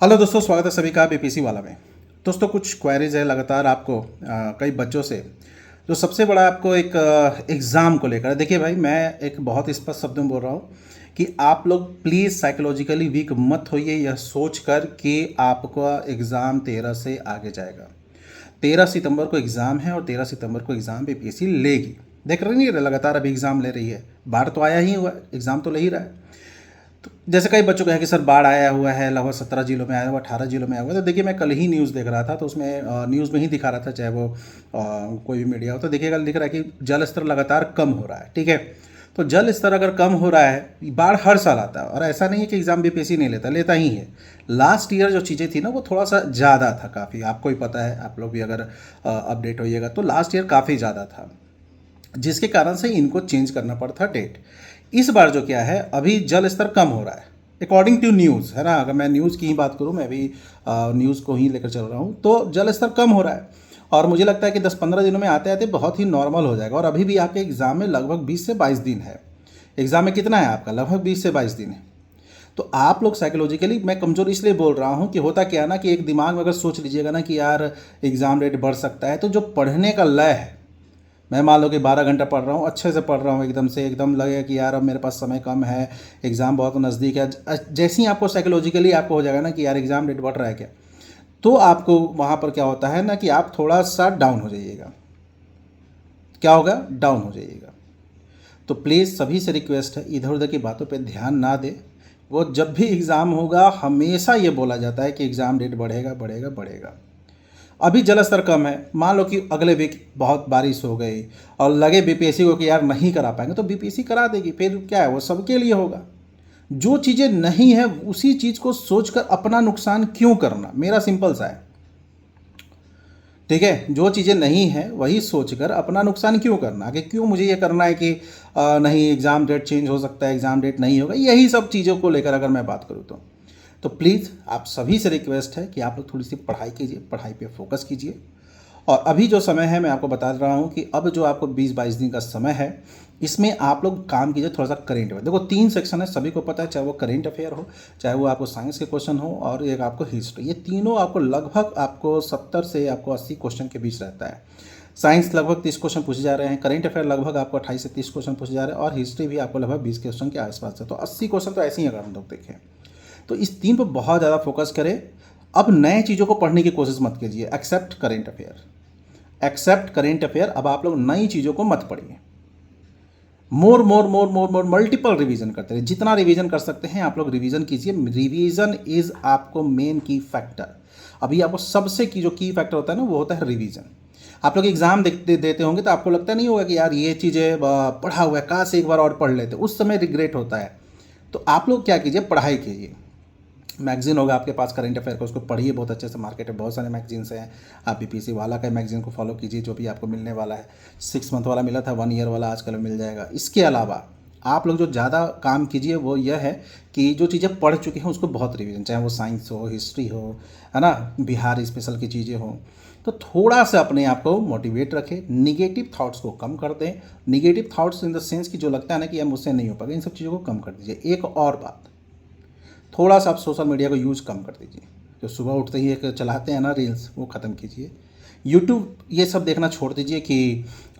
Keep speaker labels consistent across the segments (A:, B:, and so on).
A: Hello दोस्तों, स्वागत है सभी का बीपीएससी वाला में। दोस्तों कुछ क्वेरीज है लगातार आपको कई बच्चों से। जो सबसे बड़ा आपको एक एग्ज़ाम को लेकर, देखिए भाई मैं एक बहुत स्पष्ट शब्द में बोल रहा हूँ कि आप लोग प्लीज़ साइकोलॉजिकली वीक मत होइए यह सोच कर कि आपका एग्ज़ाम 13 से आगे जाएगा। 13 सितंबर को एग्ज़ाम है और 13 सितंबर को एग्ज़ाम बीपीएससी लेगी। देख रहे नहीं, लगातार अभी एग्ज़ाम ले रही है। बाढ़ तो आया ही हुआ, एग्ज़ाम तो ले ही रहा है। तो जैसे कई बच्चों का है कि सर बाढ़ आया हुआ है, लगभग 17 जिलों में आया हुआ, 18 जिलों में आया हुआ। तो देखिए मैं कल ही न्यूज़ देख रहा था, तो उसमें न्यूज़ में ही दिखा रहा था, चाहे वो कोई भी मीडिया हो, तो देखिएगा दिख रहा है कि जल स्तर लगातार कम हो रहा है। ठीक है, तो जल स्तर अगर कम हो रहा है, बाढ़ हर साल आता है और ऐसा नहीं है कि एग्ज़ाम बीपीएससी नहीं लेता ही है। लास्ट ईयर जो चीज़ें थी ना वो थोड़ा सा ज़्यादा था, काफ़ी आपको ही पता है, आप लोग भी अगर अपडेट होइएगा तो लास्ट ईयर काफ़ी ज़्यादा था, जिसके कारण से इनको चेंज करना पड़ता डेट। इस बार जो क्या है, अभी जल स्तर कम हो रहा है अकॉर्डिंग टू न्यूज़, है ना। अगर मैं न्यूज़ की ही बात करूँ, मैं भी न्यूज़ को ही लेकर चल रहा हूँ, तो जल स्तर कम हो रहा है और मुझे लगता है कि 10-15 दिनों में आते आते बहुत ही नॉर्मल हो जाएगा। और अभी भी आपके एग्ज़ाम में लगभग 20 से 22 दिन है। एग्ज़ाम में कितना है आपका? लगभग 20 से 22 दिन है। तो आप लोग साइकोलॉजिकली, मैं कमज़ोर इसलिए बोल रहा हूँ कि होता क्या है ना कि एक दिमाग में अगर सोच लीजिएगा ना कि यार एग्ज़ाम रेट बढ़ सकता है, तो जो पढ़ने का लय है, मैं मान लो कि 12 घंटा पढ़ रहा हूँ, अच्छे से पढ़ रहा हूँ, एकदम से एकदम लगेगा कि यार अब मेरे पास समय कम है, एग्ज़ाम बहुत नज़दीक है। जैसे ही आपको साइकोलॉजिकली आपको हो जाएगा ना कि यार एग्ज़ाम डेट बढ़ रहा है क्या, तो आपको वहाँ पर क्या होता है ना कि आप थोड़ा सा डाउन हो जाइएगा। क्या होगा? डाउन हो जाइएगा। तो प्लीज़ सभी से रिक्वेस्ट है, इधर उधर की बातों पे ध्यान ना दे। वो जब भी एग्ज़ाम होगा हमेशा ये बोला जाता है कि एग्ज़ाम डेट बढ़ेगा बढ़ेगा बढ़ेगा। अभी जल स्तर कम है, मान लो कि अगले वीक बहुत बारिश हो गई और लगे बीपीएससी को कि यार नहीं करा पाएंगे, तो बीपीएससी करा देगी। फिर क्या है, वो सबके लिए होगा। जो चीज़ें नहीं है उसी चीज़ को सोचकर अपना नुकसान क्यों करना, मेरा सिंपल सा है। ठीक है, जो चीज़ें नहीं है वही सोचकर अपना नुकसान क्यों करना, कि क्यों मुझे ये करना है कि नहीं एग्ज़ाम डेट चेंज हो सकता है, एग्ज़ाम डेट नहीं होगा, यही सब चीज़ों को लेकर अगर मैं बात करूँ तो प्लीज़ आप सभी से रिक्वेस्ट है कि आप लोग थोड़ी सी पढ़ाई कीजिए, पढ़ाई पे फोकस कीजिए। और अभी जो समय है मैं आपको बता रहा हूँ कि अब जो आपको 20-22 दिन का समय है, इसमें आप लोग काम कीजिए थोड़ा सा करेंट अफेयर। देखो 3 सेक्शन है, सभी को पता है, चाहे वो करेंट अफेयर हो, चाहे वो आपको साइंस के क्वेश्चन हो और एक आपको हिस्ट्री। ये तीनों आपको लगभग आपको 70 से आपको 80 क्वेश्चन के बीच रहता है। साइंस लगभग 30 क्वेश्चन पूछे जा रहे हैं, करेंट अफेयर लगभग आपको 28 से 30 क्वेश्चन पूछे जा रहे हैं और हिस्ट्री भी आपको लगभग 20 क्वेश्चन के आसपास है। तो 80 क्वेश्चन तो ऐसे ही अगर हम लोग देखें, तो इस 3 पर बहुत ज़्यादा फोकस करें। अब नए चीज़ों को पढ़ने की कोशिश मत कीजिए, accept current affair. Accept current affair, अब आप लोग नई चीज़ों को मत पढ़िए। मोर मोर मोर मोर मोर मल्टीपल रिवीजन करते रहिए, जितना रिवीजन कर सकते हैं आप लोग रिवीजन कीजिए। रिवीजन इज आपको मेन की फैक्टर। अभी आपको सबसे की जो की फैक्टर होता है ना, वो होता है रिवीजन। आप लोग एग्जाम देते होंगे तो आपको लगता नहीं होगा कि यार ये चीज़ें पढ़ा हुआ है, काश एक बार और पढ़ लेते, उस समय रिग्रेट होता है। तो आप लोग क्या कीजिए, पढ़ाई कीजिए। मैगजीन होगा आपके पास करेंट अफेयर का, उसको पढ़िए बहुत अच्छे से। मार्केट में बहुत सारे मैगजीन्स हैं, आप बीपीएससी वाला का मैगजीन को फॉलो कीजिए, जो भी आपको मिलने वाला है। 6 मंथ वाला मिला था, 1 ईयर वाला आजकल मिल जाएगा। इसके अलावा आप लोग जो ज़्यादा काम कीजिए वो यह है कि जो चीज़ें पढ़ चुके हैं उसको बहुत रिवीजन, चाहे वो साइंस हो, हिस्ट्री हो, है ना, बिहार स्पेशल की चीज़ें हों, तो थोड़ा सा अपने आप को मोटिवेट रखें। निगेटिव थाट्स को कम कर दें। Negative thoughts in the sense कि जो लगता है ना कि यार मुझसे नहीं हो पाएगा, इन सब चीज़ों को कम कर दीजिए। एक और बात, थोड़ा सा आप सोशल मीडिया को यूज़ कम कर दीजिए। जो सुबह उठते ही एक चलाते हैं ना रील्स, वो ख़त्म कीजिए। यूट्यूब ये सब देखना छोड़ दीजिए कि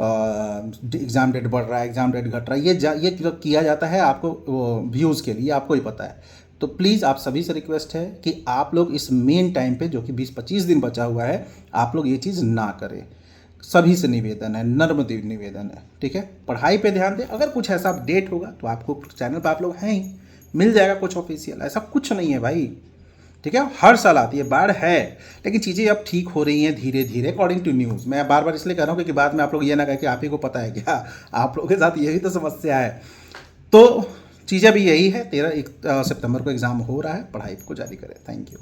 A: एग्ज़ाम डेट बढ़ रहा है, एग्ज़ाम डेट घट रहा है। ये किया जाता है आपको व्यूज़ के लिए, आपको ही पता है। तो प्लीज़ आप सभी से रिक्वेस्ट है कि आप लोग इस मेन टाइम पे, जो कि 20-25 दिन बचा हुआ है, आप लोग ये चीज़ ना करें। सभी से निवेदन है, नम्र निवेदन है। ठीक है, पढ़ाई पे ध्यान दें। अगर कुछ ऐसा अपडेट होगा तो आपको चैनल पर आप लोग हैं ही, मिल जाएगा कुछ ऑफिशियल। ऐसा कुछ नहीं है भाई, ठीक है। हर साल आती है बाढ़ है, लेकिन चीज़ें अब ठीक हो रही हैं धीरे धीरे अकॉर्डिंग टू न्यूज़। मैं बार बार इसलिए कह रहा हूँ कि बाद में आप लोग ये ना कहें कि आप ही को पता है क्या, आप लोगों के साथ यही तो समस्या है। तो चीज़ें भी यही है, 13 सितंबर को एग्ज़ाम हो रहा है, पढ़ाई को जारी करें। Thank you.